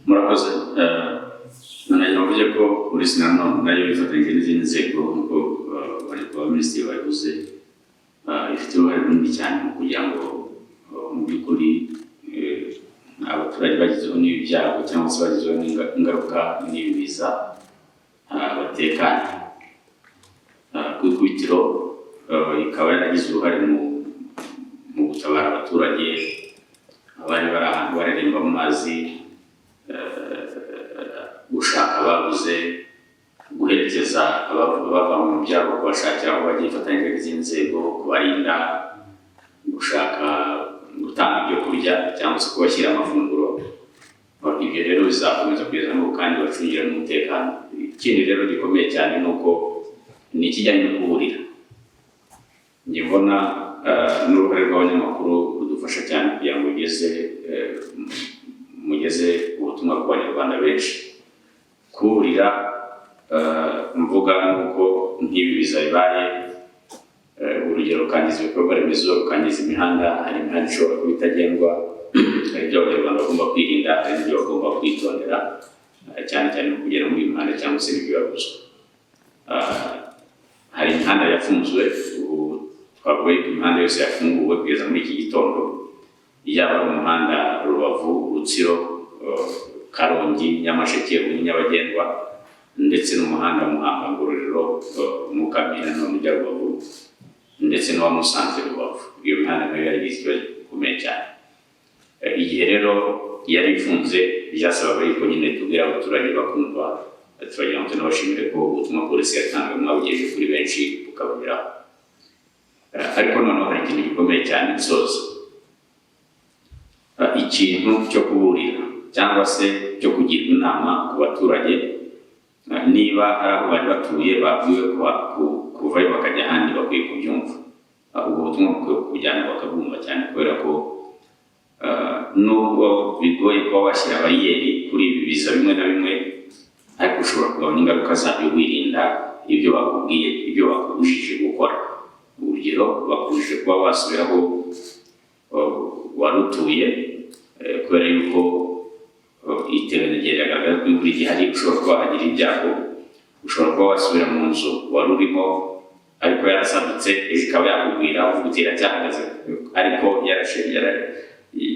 murakoze nagira mvuge ko polisi nayo ifatanyije n'izindi nzego nk'uko minisitiri babivuze ifite uruhare runini cyane mu kugira ngo mu by'ukuri abaturage bagizeho n'ibi byago cyangwa se bagizeho ingaruka n'ibi biza batekanye. Ku ikubitiro ikaba yaragize uruhare mu gutabara abaturage abari bari ahantu bareremba mu mazi, gushaka ababuze, guherekeza abava mu byago kubashakira aho bagiye ifatanyije n'izindi nzego, kubarinda, gushaka gutanga ibyo kurya cyangwa se kubashyira amafunguro. Ibyo rero bizakomeza kugeza n'ubu kandi bacungira n'umutekano. Ikindi rero gikomeye cyane ni uko ni ikijyanye no kuburira. Njye mbona n'uruhare rw'abanyamakuru rudufasha cyane kugira ngo mugeze ubutumwa ku banyarwanda benshi. Kuburira mvuga nuko nk'ibi biza bibaye, urugero ukangiza ibikorwa remezo, ukangiza imihanda, hari imihanda ishobora kuba itagendwa, hari ibyo abanyarwanda bagomba kwirinda, hari ibyo bagomba kwitondera, cyane cyane mu kugera muri iyi mihanda cyangwa se n'ibibabuzwa. Hari imihanda yafunzwe, ubu twavuga ko imihanda yose yafunguwe kugeza muri iki gitondo, yaba ari umuhanda Rubavu, Rutsiro, Karongi, Nyamasheke, Nyabagendwa, ndetse n'umuhanda Muhanga, Ngororero, Mukamira n'Umujyi Rubavu, ndetse n'uwa Musanze Rubavu. Iyo mihanda nayo yari ikibazo gikomeye cyane. Igihe rero yari ifunze byasabaga yuko nyine tubwira abaturage bakumva, turagira ngo tunabashimire ko ubutumwa polisi yatangaga mwabugejeje kuri benshi bukabageraho. Ariko noneho hari ikintu gikomeye cyane gisoza, ikintu cyo kuburira cyangwa se cyo kugira inama ku baturage, niba hari aho bari batuye babwiwe kuvayo bakajya ahandi, bakwiye kubyumva. Ubwo butumwa bukwiye kubujyana bakabwumva cyane, kubera ko nubwo bigoye kuba washyira bariyeri kuri ibi biza bimwe na bimwe, ariko ushobora kugabanya ingaruka zabyo wirinda ibyo bakubwiye, ibyo bakubujije gukora. Urugero, bakubujije kuba wasubira aho wari utuye kubera yuko iterambere ryagaragaza ko imvura igihari, ushobora kuba wahagira ibyago, ushobora kuba wasubira mu nzu wari urimo ariko yarasadutse ikaba yakubwira uvuga uti iracyahagaze, ariko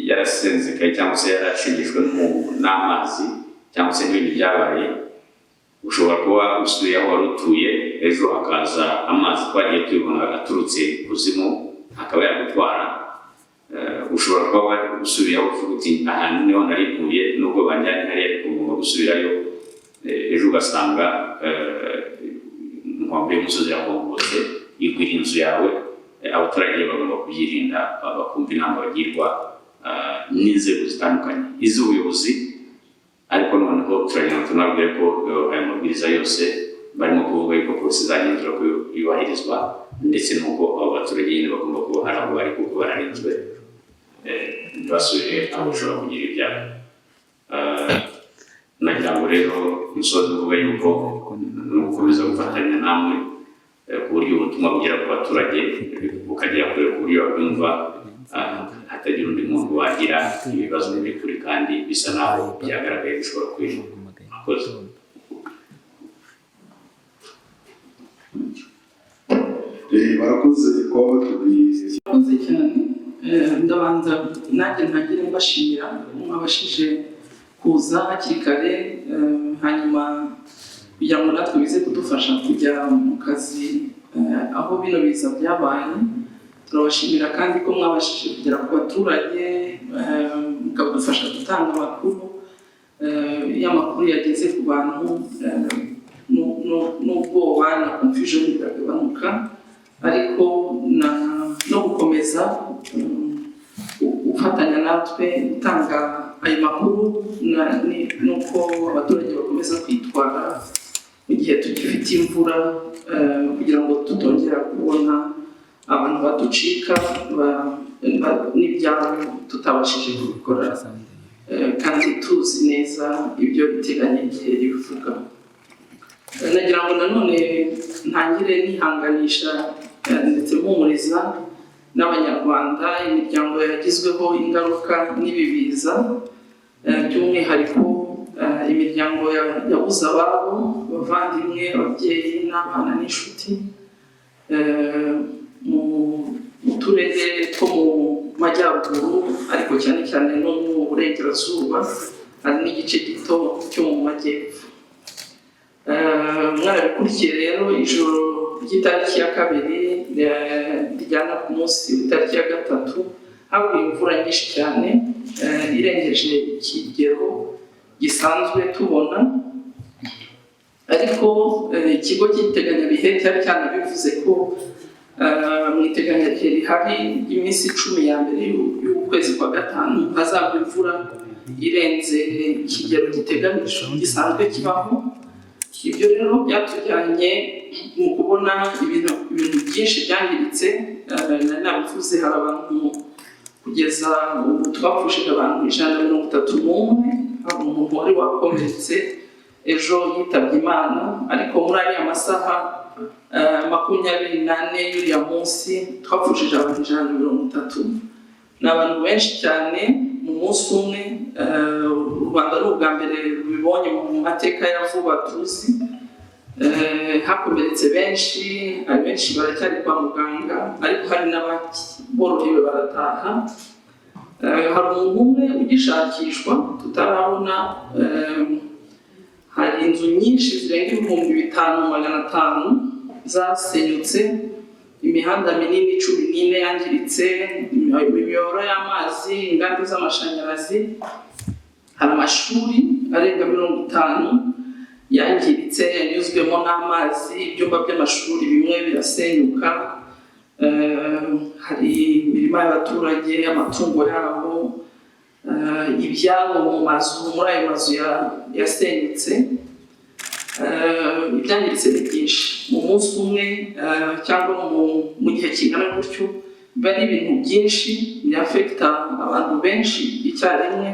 yarasenzekaye cyangwa se yarashegeshwe n'amazi cyangwa se n'ibindi byabaye. Ushobora kuba usubiye aho wari utuye, ejo hakaza amazi twagiye tubibona aturutse kuzimu akaba yagutwara. Ushobora kuba usubiye aho uvuga uti ahantu niho nari ntuye, nubwo banjyanye hariya ariko ngomba gusubirayo, ejo ugasanga inkombe y'umusozi yahongotse igwira inzu yawe. Abaturage bagomba kubyirinda, bakumva inama bagirwa n'inzego zitandukanye iz'ubuyobozi, ariko noneho turagira ngo tunabwire ko aya mabwiriza yose barimo kuvuga yuko polisi izagenzura ko yubahirizwa, ndetse n'uko abo baturage nyine bagomba kuba hari aho bari kuko bararinzwe ntibasubire aho ushobora kugira ibyago. Nagira ngo rero umusozi uvuga yuko ni ugukomeza gufatanya namwe ku buryo ubutumwa bugera ku baturage bukagera kure ku buryo babyumva, hatagira undi muntu wagira ibibazo by'ukuri kandi bisa naho byagaragaye bishobora kwirinda. Murakoze. Barakoze ko batubwiye. Murakoze cyane. Ndabanza nanjye ntagire mbashimira mwabashije kuza hakiri kare, hanyuma kugira ngo natwe bize kudufasha kujya mu kazi aho bino biza byabaye. Turabashimira kandi ko mwabashije kugera ku baturage, mukadufasha gutanga amakuru, y'amakuru yageze ku bantu, n'ubwoba na confusion biragabanuka, ariko no gukomeza gufatanya natwe gutanga ayo makuru, nuko abaturage bakomeza kwitwara mu gihe tugifite imvura, kugira ngo tutongera kubona abantu baducika n'ibyabo tutabashije kubikora, kandi tuzi neza ibyo iteganyagihe bivuga. Nagira ngo nanone ntangire nihanganisha ndetse mpumuriza n'Abanyarwanda, imiryango yagizweho ingaruka n'ibi biza, by'umwihariko imiryango yabuze ababo, abavandimwe, ababyeyi n'abana n'inshuti mu turere two mu majyaruguru ariko cyane cyane no mu burengerazuba, hari n'igice gito cyo mu majyepfo. Mwarabikurikiye rero ijoro ry'itariki ya kabiri rijyana ku munsi w'itariki ya gatatu haguye imvura nyinshi cyane irengeje ikigero gisanzwe tubona, ariko ikigo cy'iteganyabihe cyari cyanabivuze ko mu iteganyagihe rihari iminsi 10 ya mbere y'ukwezi kwa gatanu hazagwa imvura irenze ikigero giteganijwe gisanzwe kibaho. Ibyo rero byatujyanye mu kubona ibintu byinshi byangiritse. Nabivuze hari abantu kugeza ubu twapfushije abantu 131, hari umuntu wari wakomeretse ejo yitabye Imana, ariko muri ariya masaha 24 y'uriya munsi twapfushije abantu 130. Ni abantu benshi cyane mu munsi umwe. U Rwanda ni ubwa mbere rubibonye mu mateka ya vuba tuzi. Hakomeretse benshi, abenshi baracyari kwa muganga, ariko hari n'aborohewe barataha. Hari umuntu umwe ugishakishwa tutarabona. Hari inzu nyinshi zirenga 5,500 zasenyutse, imihanda minini 14 yangiritse, imiyoboro y'amazi, inganda z'amashanyarazi. Hari amashuri arenga 50 yangiritse, yanyuzwemo n'amazi, ibyumba by'amashuri bimwe birasenyuka. Hari imirima y'abaturage, amatungo yabo, ibyabo mu mazu, muri ayo mazu yasenyutse. Ibyangiritse ni byinshi mu munsi umwe cyangwa mu gihe kingana gutyo, biba ari ibintu byinshi byafekita abantu benshi icyarimwe.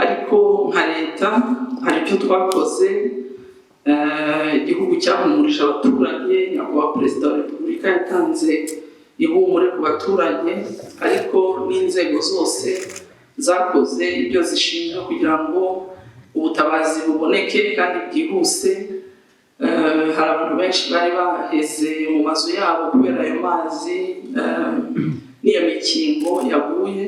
Ariko nka leta hari icyo twakoze. Igihugu cyahumurije abaturage, nyakubahwa Perezida wa Repubulika yatanze ihumure ku baturage, ariko n'inzego zose zakoze ibyo zishinzwe kugira ngo ubutabazi buboneke kandi bwihuse. Hari abantu benshi bari baheze mu mazu yabo kubera ayo mazi n'iyo mikingo yaguye.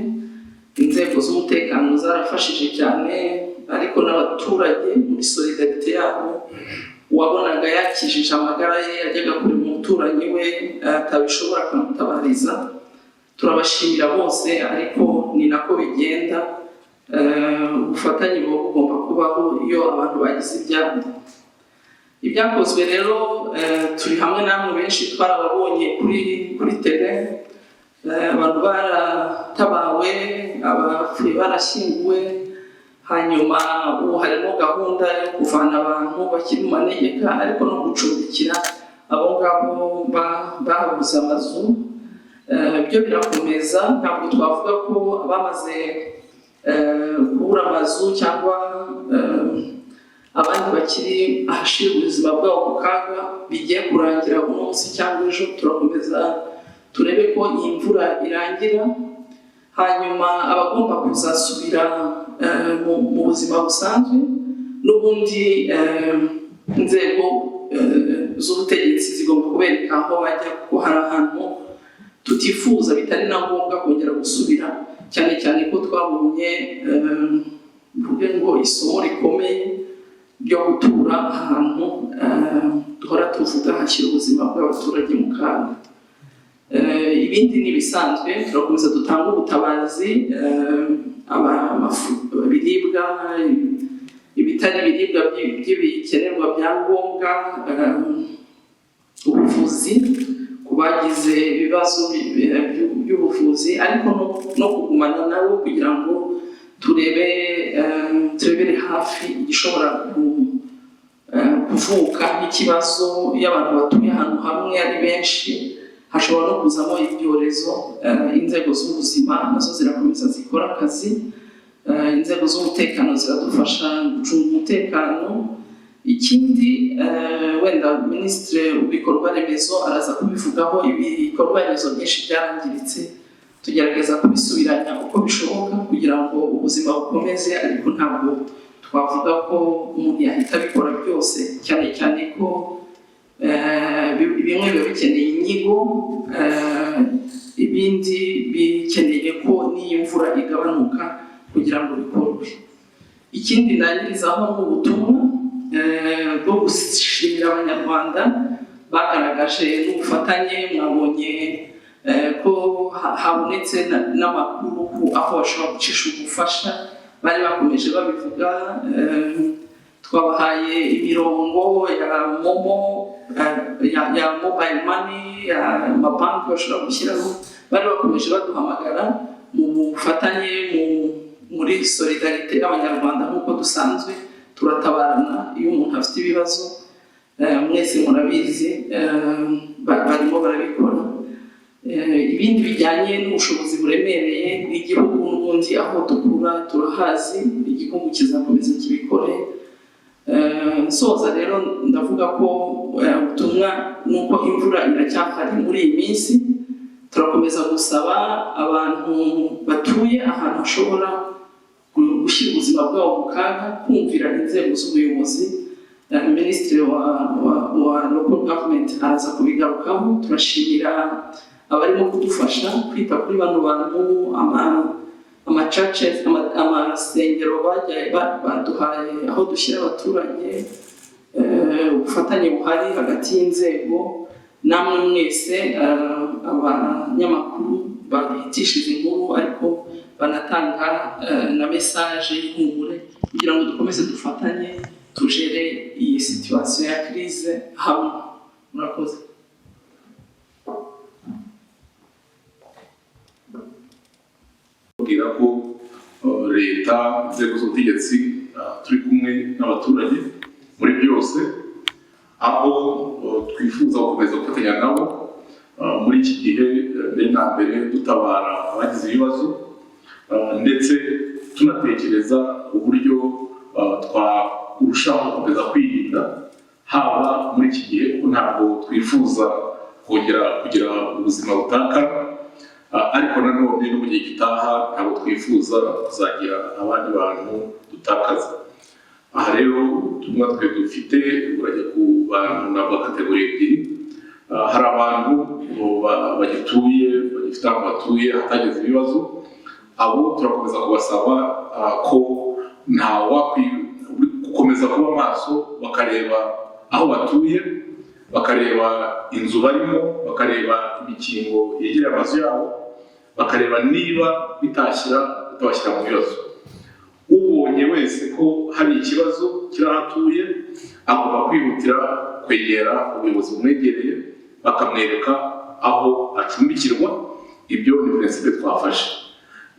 Inzego z'umutekano zarafashije cyane, ariko n'abaturage muri solidarite yabo wabonaga yakijije amagara ye, yajyaga kure umuturanyi we atabishobora kumutabariza. Turabashimira bose, ariko ni nako bigenda. Ubufatanye buba bugomba kubaho iyo abantu bagize ibyago. Ibyakozwe rero turi hamwe namwe benshi twarababonye kuri tele. Abantu baratabawe, abapfuye barashyinguwe. Hanyuma ubu harimo gahunda yo kuvana abantu bakiri mu manegeka, ariko no gucumbikira abo ngabo babuze amazu. Byo birakomeza. Ntabwo twavuga ko abamaze kubura amazu cyangwa abandi bakiri ahashira ubuzima bwabo mu kaga bigiye kurangira uno munsi cyangwa ejo. Turakomeza turebe ko iyi mvura irangira, hanyuma abagomba kuzasubira mu buzima busanzwe. N'ubundi inzego z'ubutegetsi zigomba kubereka aho bajya, kuko hari ahantu tutifuza bitari na ngombwa kongera gusubira, cyane cyane ko twabonye mvuge ngo isomo rikomeye ryo gutura ahantu duhora tuvuga hashyira ubuzima bw'abaturage mu kaga. Ibindi ni ibisanzwe. Turakomeza dutanga ubutabazi, ibiribwa, ibitari ibiribwa by'ibikenerwa bya ngombwa, ubuvuzi ku bagize ibibazo by'ubuvuzi, ariko no kugumana nabo kugira ngo turebere hafi igishobora kuvuka nk'ikibazo. Iyo abantu batuye ahantu hamwe ari benshi, hashobora no kuzamo ibyorezo. Inzego z'ubuzima nazo zirakomeza zikora akazi. Inzego z'umutekano ziradufasha gucunga umutekano. Ikindi wenda Minisitiri w'ibikorwa remezo araza kubivugaho. Ibikorwa remezo byinshi byarangiritse, tugerageza kubisubiranya uko bishoboka kugira ngo ubuzima bukomeze, ariko ntabwo twavuga ko umuntu yahita abikora byose, cyane cyane ko bimwe biba bikeneye inyigo, ibindi bikeneye ko n'iyo mvura igabanuka kugira ngo bikorwe. Ikindi ndangirizaho ni ubutumwa bwo gushimira abanyarwanda bagaragaje n'ubufatanye. Mwabonye ko habonetse n'amakuru aho bashobora gucisha ubufasha, bari bakomeje babivuga. Twabahaye imirongo ya momo, ya mobile money, amabanki bashobora gushyiraho. Bari bakomeje baduhamagara mu bufatanye muri solidarite y'abanyarwanda. Nk'uko dusanzwe turatabarana iyo umuntu afite ibibazo, mwese murabizi, barimo barabikora. Ibindi bijyanye n'ubushobozi buremereye bw'igihugu n'ubundi aho dukura turahazi, igihugu kizakomeza kibikore. Nsoza rero ndavuga ko ubutumwa nuko imvura iracyahari muri iyi minsi. Turakomeza gusaba abantu batuye ahantu hashobora gushyira ubuzima bwabo mu kaga kumvira inzego z'ubuyobozi. Minisitiri wa local government araza kubigarukaho. Turashimira abarimo kudufasha kwita kuri bano bantu, amacace, amasengero baduhaye aho dushyira abaturage, ubufatanye buhari hagati y'inzego. Namwe mwese abanyamakuru bahitishije inkuru ariko banatanga na mesaje y'ihumure kugira ngo dukomeze dufatanye tujere iyi situation ya crise hamwe. Murakoze. Kugira ko leta, inzego z'ubutegetsi turi kumwe n'abaturage muri byose, aho twifuza gukomeza gufatanya nabo muri iki gihe mbere na mbere dutabara abagize ibibazo, ndetse tunatekereza uburyo twarushaho gukomeza kwirinda haba muri iki gihe, kuko ntabwo twifuza kongera kugira ubuzima butakara, ariko nanone no mu gihe gitaha ntabwo twifuza kuzagira abandi bantu dutakaza. Aha rero ubutumwa twe dufite burajya ku bantu nabwo kategori ebyiri. Hari abantu bagituye, bagifite aho batuye hatageze ibibazo. Abo turakomeza kubasaba ko gukomeza kuba maso, bakareba aho batuye, bakareba inzu barimo, bakareba imikingo yegereye amazu yabo, bakareba niba bitabashyira mu bibazo. Ubonye wese ko hari ikibazo kiri aho atuye, agomba kwihutira kwegera ubuyobozi bumwegereye bakamwereka aho acumbikirwa. Ibyo ni principe twafashe.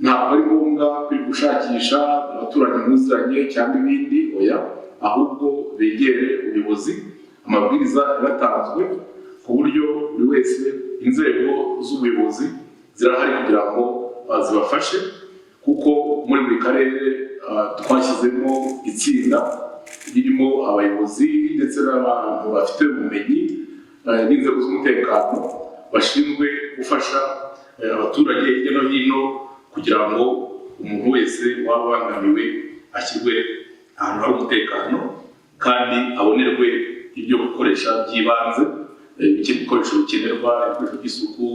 Ntabwo ari ngombwa gushakisha abaturanyi muziranye cyangwa ibindi, oya, ahubwo begere ubuyobozi. Amabwiriza yaratanzwe ku buryo buri wese, inzego z'ubuyobozi zirahari kugira ngo zibafashe, kuko muri buri karere twashyizemo itsinda ririmo abayobozi ndetse n'abantu bafite ubumenyi n'inzego z'umutekano bashinzwe gufasha abaturage hirya no hino kugira ngo umuntu wese waba ubangamiwe ashyirwe ahantu hari umutekano kandi abonerwe ibyo gukoresha by'ibanze, ibikoresho bikenerwa, ibikoresho by'isuku,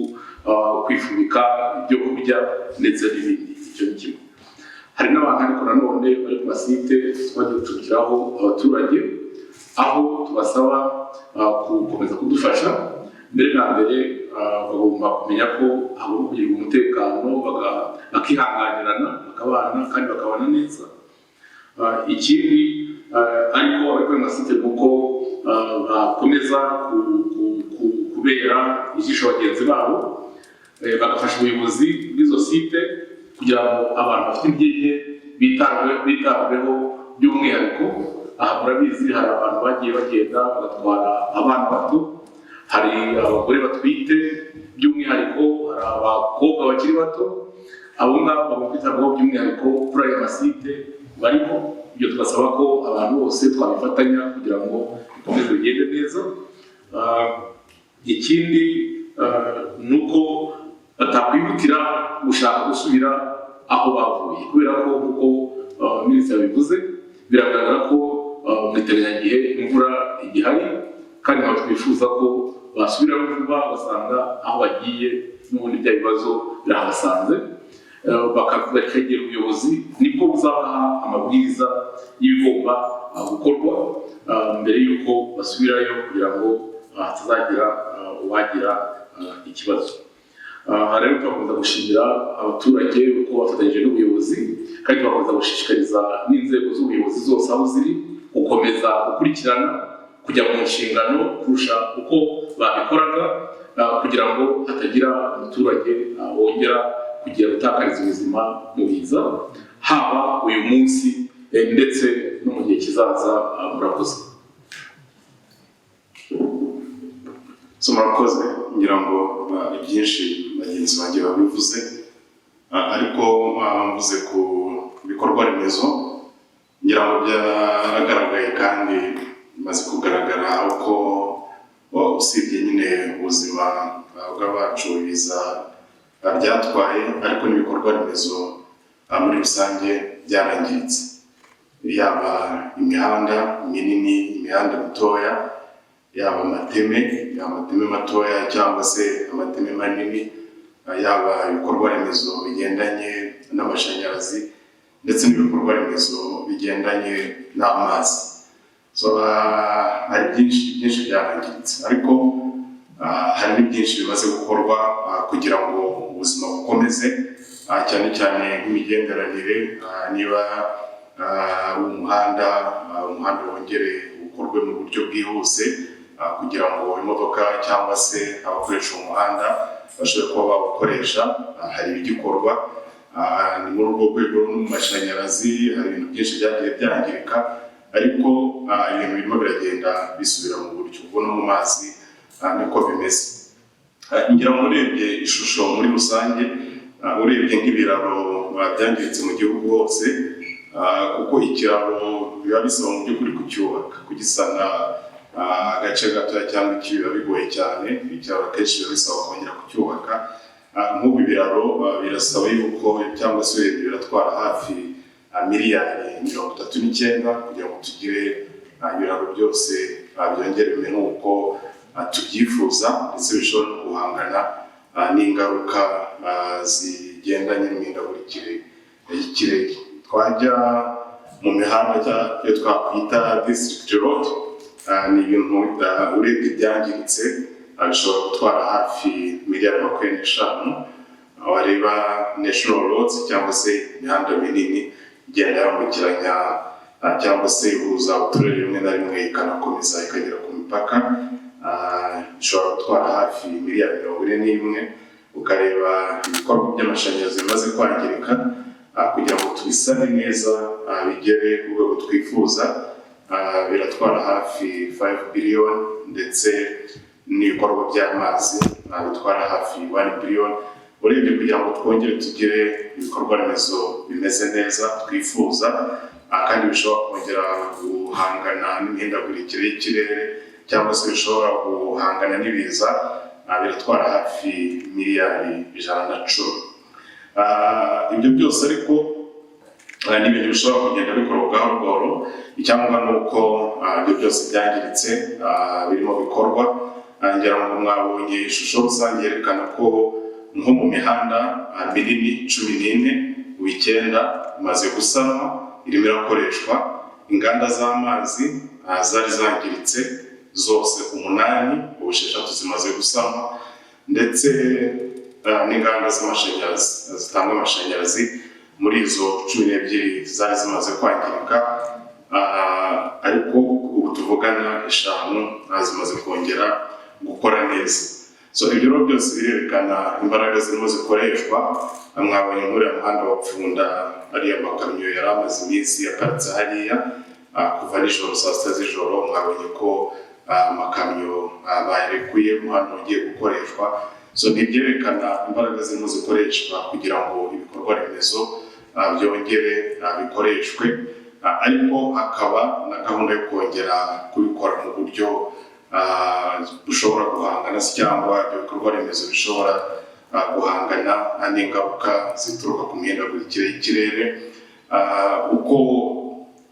kwifubika, ibyo kurya ndetse n'ibindi. Icyo ni kimwe. Hari n'abantu ariko nanone bari ku masite twagiye gucumbikiraho abaturage, aho tubasaba gukomeza kudufasha. Mbere na mbere bagomba kumenya ko hagomba kugirirwa umutekano, bakihanganirana, bakabana kandi bakabana neza. Ikindi ariko abari ku masite nuko bakomeza kubera ijisho bagenzi babo, bagafasha ubuyobozi bw'izo site kugira ngo abantu bafite intege bitabweho by'umwihariko. Aha murabizi hari abantu bagiye bagenda bagatwara abana bato, hari abagore batwite by'umwihariko, hari abakobwa bakiri bato. Abo ngabo bagomba kwitabwaho by'umwihariko kuri aya masite barimo. Ibyo tugasaba ko abantu bose twabifatanya kugira ngo bikomeze bigende neza. Ikindi ni uko batakwihutira gushaka gusubira aho bavuye, kubera ko nk'uko minisitiri yabivuze, biragaragara ko mu iteganyagihe imvura igihari kandi ntabwo twifuza ko basubirayo vuba basanga aho bagiye n'ubundi bya bibazo birahasanze, bakegera ubuyobozi nibwo buzabaha amabwiriza y'ibigomba gukorwa mbere y'uko basubirayo kugira ngo hatazagira uwagira ikibazo. Rero turakomeza gushimira abaturage uko bafatanyije n'ubuyobozi kandi turakomeza gushishikariza n'inzego z'ubuyobozi zose aho ziri gukomeza gukurikirana kujya mu nshingano kurusha uko babikoraga kugira ngo hatagira umuturage wongera kugira gutakariza ubuzima mu biza haba uyu munsi ndetse no mu gihe kizaza. Murakoze. Murakoze, ngira ngo ibyinshi bagenzi banjye babivuze, ariko mvuze ku bikorwa remezo ngira ngo byaragaragaye kandi bimaze kugaragara uko usibye nyine ubuzima bw'abacu biza byatwaye, ariko n'ibikorwa remezo muri rusange byarangiritse, yaba imihanda minini, imihanda mitoya, yaba amateme matoya cyangwa se amateme manini, yaba ibikorwa remezo bigendanye n'amashanyarazi ndetse n'ibikorwa remezo bigendanye n'amazi. Hari byinshi byarangiritse, ariko hari n'ibyinshi bimaze gukorwa kugira ngo ubuzima bukomeze, cyane cyane nk'imigenderanire, niba umuhanda wongere ukorwe mu buryo bwihuse kugira ngo imodoka cyangwa se abakoresha umuhanda bashobore kuba bawukoresha. Hari ibigikorwa ni muri urwo rwego no mu mashanyarazi, hari ibintu byinshi byagiye byangirika, ariko ibintu birimo biragenda bisubira mu buryo. Ubwo no mu mazi niko bimeze. Ngira ngo urebye ishusho muri rusange, urebye nk'ibiraro byangiritse mu gihugu hose, kuko ikiraro biba bisaba mu by'ukuri kucyubaka, kugisana agace gatoya cyangwa iki biba bigoye cyane. Ikiraro akenshi biba bisaba kongera kucyubaka. Nk'ubu ibiraro birasaba yuko cyangwa se biratwara hafi miliyari 39 kugira ngo tugire ibiraro byose byongerewe nk'uko tubyifuza, ndetse bishobora no guhangana n'ingaruka zigendanye n'imihindagurikire y'ikirere. Twajya mu mihanda iyo twakwita district road, ni ibintu urebye byangiritse bishobora gutwara hafi miliyari 25. Wareba national roads cyangwa se imihanda minini igenda yambukiranya cyangwa se ihuza uturere rimwe na rimwe ikanakomeza ikagera ku mipaka, ishobora gutwara hafi miliyari 41. Ukareba ibikorwa by'amashanyarazi bimaze kwangirika, kugira ngo tubisane neza bigere ku rwego twifuza, biratwara hafi 5 billion, ndetse n'ibikorwa by'amazi bitwara hafi 1 billion. Urebye kugira ngo twongere tugire ibikorwa remezo bimeze neza twifuza, kandi bishobora kongera guhangana n'imihindagurikire y'ikirere cyangwa se bishobora guhangana n'ibiza, biratwara hafi miliyari 110. Ibyo byose ariko ni ibintu bishobora kugenda bikorwa gahoro gahoro. Icyangombwa ni uko ibyo byose byangiritse birimo bikorwa. Ngira ngo mwabonye ishusho rusange yerekana ko nko mu mihanda minini 14 9 imaze gusanwa, irimo irakoreshwa. Inganda z'amazi zari zangiritse zose 8, ubu 6 zimaze gusanwa, ndetse n'inganda z'amashanyarazi zitanga amashanyarazi muri izo 12 zari zimaze kwangirika, ariko ubu tuvugana 5 zimaze kongera gukora neza. Ibyo rero byose birerekana imbaraga zirimo zikoreshwa. Mwabonye muri umuhanda wa Pfunda ariya makamyo yari amaze iminsi yaparitse hariya kuva nijoro saa 6 z'ijoro. Mwabonye ko amakamyo barekuye umuhanda ugiye gukoreshwa. Ntibyerekana imbaraga zirimo zikoreshwa kugira ngo ibikorwa remezo byongere bikoreshwe, ariko hakaba na gahunda yo kongera kubikora mu buryo bushobora guhangana cyangwa ibikorwa remezo bishobora guhangana n'ingaruka zituruka ku mihindagurikire y'ikirere. Uko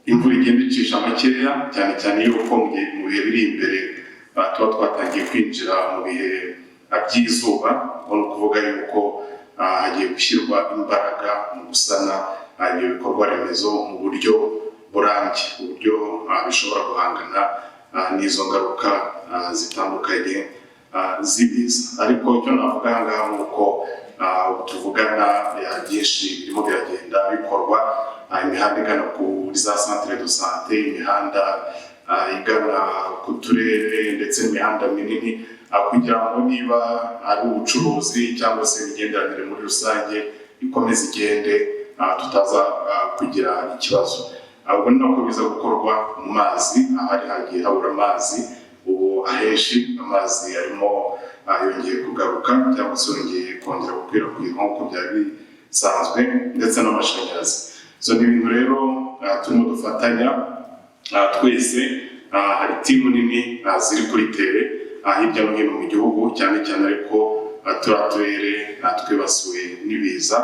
imvura igenda icisha makeya, cyane cyane yuko mu bihe biri imbere tuba twatangiye kwinjira mu bihe by'izuba. Ni ukuvuga yuko hagiye gushyirwa imbaraga mu gusana ibyo bikorwa remezo mu buryo burambye, uburyo bishobora guhangana n'izo ngaruka zitandukanye z'ibiza. Ariko icyo navuga aha ngaha ni uko tuvugana byinshi birimo biragenda bikorwa, imihanda igana kuri za centre de santé, imihanda igana ku turere ndetse n'imihanda minini, kugira ngo niba ari ubucuruzi cyangwa se imigenderanire muri rusange ikomeze igende, tutaza kugira ikibazo. Ahubwo ni nako biza gukorwa mu mazi, ahari hagiye habura amazi, ubu ahenshi amazi arimo yongeye kugaruka cyangwa se yongeye kongera gukwirakwira nk'uko byari bisanzwe, ndetse n'amashanyarazi. So ni ibintu rero turimo dufatanya twese. Hari timu nini ziri kuri tere hirya no hino mu gihugu, cyane cyane ariko turiya turere twibasiwe n'ibiza.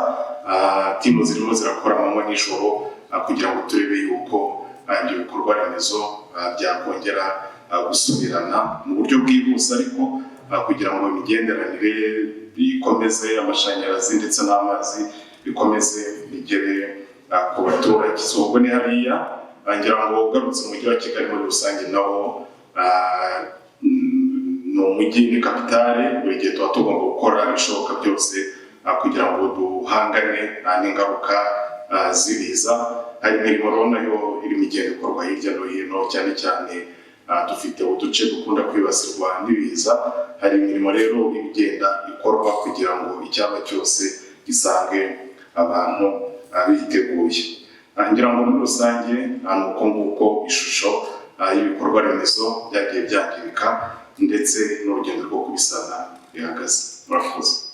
Timu zirimo zirakora amanywa n'ijoro kugira ngo turebe yuko ibyo bikorwa remezo byakongera gusubirana mu buryo bwihuse, ariko kugira ngo imigenderanire ikomeze, amashanyarazi ndetse n'amazi bikomeze bigere ku baturage. So ubwo ni hariya ngira ngo ugarutse mu mujyi wa Kigali muri rusange nawo ni umujyi, ni kapitale. Buri gihe tuba tugomba gukora ibishoboka byose kugira ngo duhangane n'ingaruka z'ibiza. Hari imirimo rero nayo irimo igenda ikorwa hirya no hino, cyane cyane dufite uduce dukunda kwibasirwa n'ibiza. Hari imirimo rero igenda ikorwa kugira ngo icyaba cyose gisange abantu biteguye. Ngira ngo muri rusange ni uko nguko ishusho y'ibikorwa remezo byagiye byangirika ndetse n'urugendo rwo kubisana bihagaze. Murakoze.